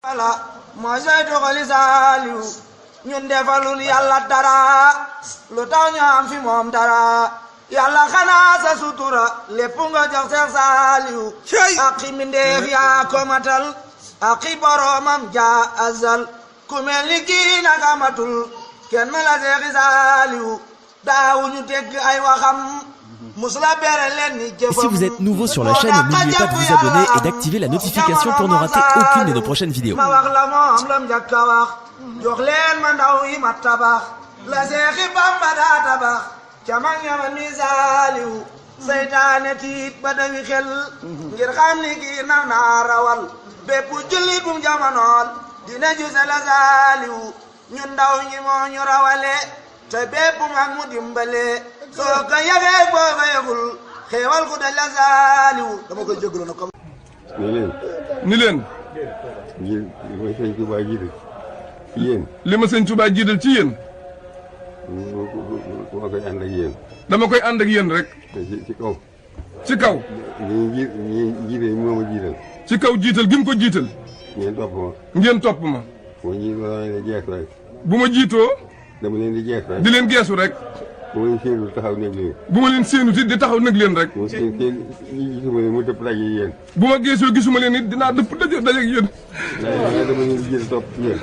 Voilà mooy saytu xoli Saaliw ñun defalul yàlla dara lu tax ñu am fi moom dara yàlla xanaa sa sutura lépp nga jox Seex Saaliw aqi mindeef yaa ko matal aqi boromam jaa azal ku mel ni kii nag amatul kenn la Seexi Saaliw daawuñu dégg ay waxam. Et si vous êtes nouveau sur la chaîne, n'oubliez pas de vous abonner et d'activer la notification pour ne rater aucune de nos prochaines vidéos. te bépp mag mu dimbale soo ko yagee boo ko yagul xéewal ku dal la Saaliw dama koy jégalu na comme ni leen li ma sëñ Tuubaa jiital ci yéen li ma sëñ Tuubaa jiital ci yéen dama koy ànd ak yéen dama koy ànd ak yéen rek ci kaw ñi jiital moo ma jiital ci kaw jiital gi mu ko jiital ngeen topp ma bu ma jiitoo dama leen di geesu rek di leen geesu rek bu ma leen séenu taxaw nag leen bu ma leen séenu di taxaw nag leen rek bu ma gisuma leen mu dëpp daje yéen bu ma geesoo gisuma leen it dinaa dëpp daje ak yéen waaye dama leen di jël topp ci yéen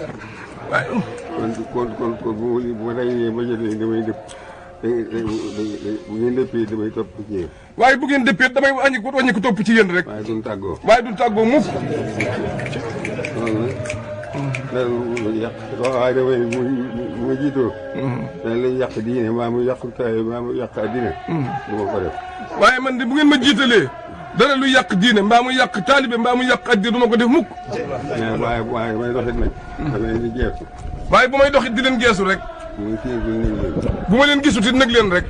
waaye kon bu ma dajee ba jot leen damay dëpp bu ngeen dëppee damay topp ci yéen waaye bu ngeen dëppee damay wàññi ko topp ci yéen rek waaye duñ tàggoo mukk waaye damay bu ma jiitoo dañ lay yàq diine maa mu yàq taay maa mu yàq addina du ma ko def waaye man de bu ngeen ma jiitalee dara lu yàq diine mbaa mu yàq taalibe mbaa mu yàq addina du ma ko def mukk waaye may doxit nag dama leen di geesu waaye bu may doxit di leen geesu rek bu ma leen gisut it nag leen rek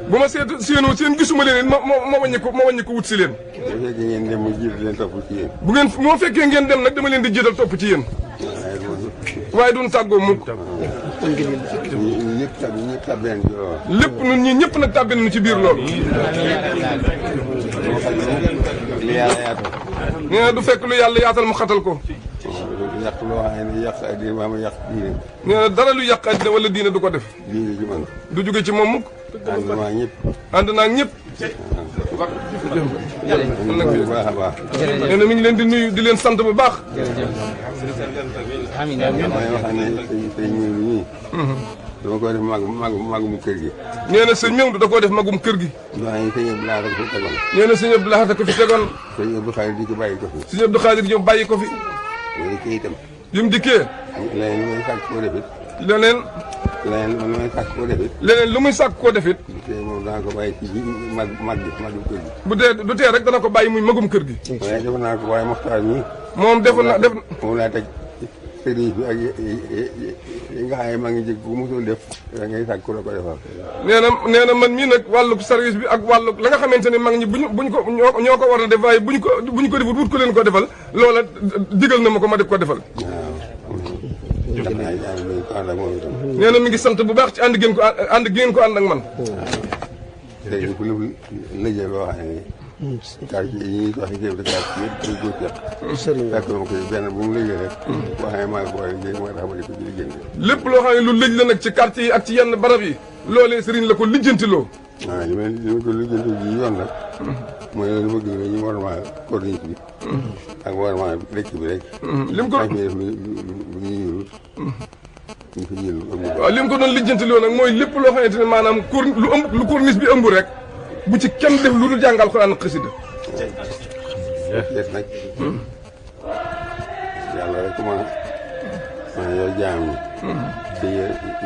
bu ma séenoo seen gisuma leen ma wàññi ko wut si leen bu fekkee ngeen dem ma jiital leen topp ci yéen bu ma fekkee ngeen dem nag dama leen di jiital topp ci yéen waaye duñ tàggoo mukk ñëpp tàbbeen ci loolu lépp ñun ñii ñëpp nag tàbbeen nañu ci biir loolu li yàlla yaatal nee na du fekk lu yàlla yaatal mu xatal ko yàq loo xam ne yàq addina maa ma yàq diine nee na dara lu yàq addina wala diine du ko def diine ci man du jóge ci moom mukk ànd naa ñëpp bu baax a baax nee na mi ngi leen di nuyu di leen sant bu baax may wax ne tey ñii dama ko def magum kër gi nee na sëñ Mewndu da koo def magum kër gi nee na sëñ Abdou Lahad ko fi tegoon sëñ Abdou Khadir di ko bàyyi ko fi sëñ Abdou Khadir ñëw bàyyi ko fi loolu kii itam bi mu dikkee leneen lu may sàkk koo defit leneen lu may sàkk koo defit leneen lu muy sàkk koo defit te moom dana ko bàyyi ci magum kër gi bu dee du tee rek dana ko bàyyi muy magum kër gi waaye def naa ko waaye Moxtaar mi moom moom laa teg sëriñ bi ak yi nga xam ne maa ngi jëg bu musul def da ngay sàkk la ko defal nee na man mii nag wàllu service bi ak wàllu la nga xamante ne mag ñi buñ ko ñoo ko war a def waaye buñ ko defut wut ko leen ko defal loola digal na ma ko ma def ko defal nee na mi ngi sant bu baax ci ànd ngeen ko ànd ak man léegi ku lëjee loo xam ne quartier yi ñuy wax chef de quartier yëpp dañ koy seq fekk ma ko benn bu mu lëjee rek waxee maa ko war moo tax ma di ko ci lijjanti lépp loo xam ne lu lëj la nag ci quartier yi ak ci yenn barab yi loolee sëriñ la ko lijjantiloo waaw li ma ko lijjanti ji yoon nag mooy loolu bëgg la ñu warmaa corniche bi ak warmaa dëkk bi rek lim ko def lu ñuy yurut waaw li mu ko doon lijjantiloo nag mooy lépp loo xamante ne maanaam lu corniche bi ëmb rek bu ci kenn def lu dul jàngal Alxuraan ak xasida des nag yàlla rek ma yor jaam ñi te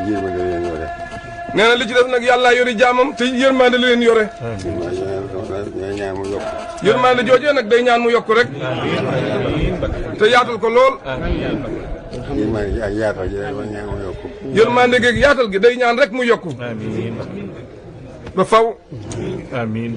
yërmande leen yore nee na li ci def nag yàllaa yori jaamam te yërmande la leen yore ñaan mu yokk yërmande joojee nag day ñaan mu yokk rek te yaatal ko lool yërmande ak yaatal gi day ñaan mu yokk yërmande geeg yaatal gi day ñaan rek mu yokk ba faw amiin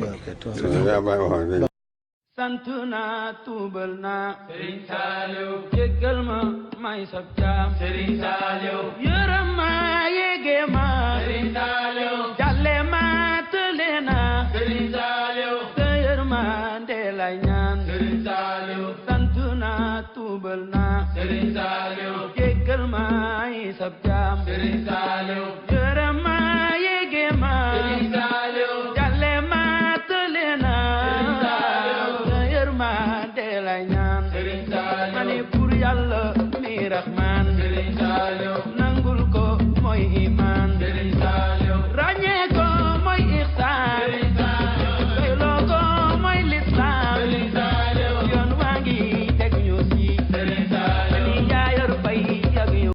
sant naa tuubal naa Serigne Saliou jéggal ma may sab jaam Serigne Saliou yërëm ma yéege ma Serigne Saliou jàlle ma tële na Serigne Saliou te yërmande lay ñaan Serigne Saliou sant naa tuubal naa Serigne Saliou jéggal ma yi sab jaam Serigne Saliou yërëm ma yéege ma Serigne Saliou jàlle ma tële na Serigne Saliou sa yërma de la ñaan Serigne Saliou ma ne pour Yàlla mi Rahman Serigne Saliou nangul ko mooy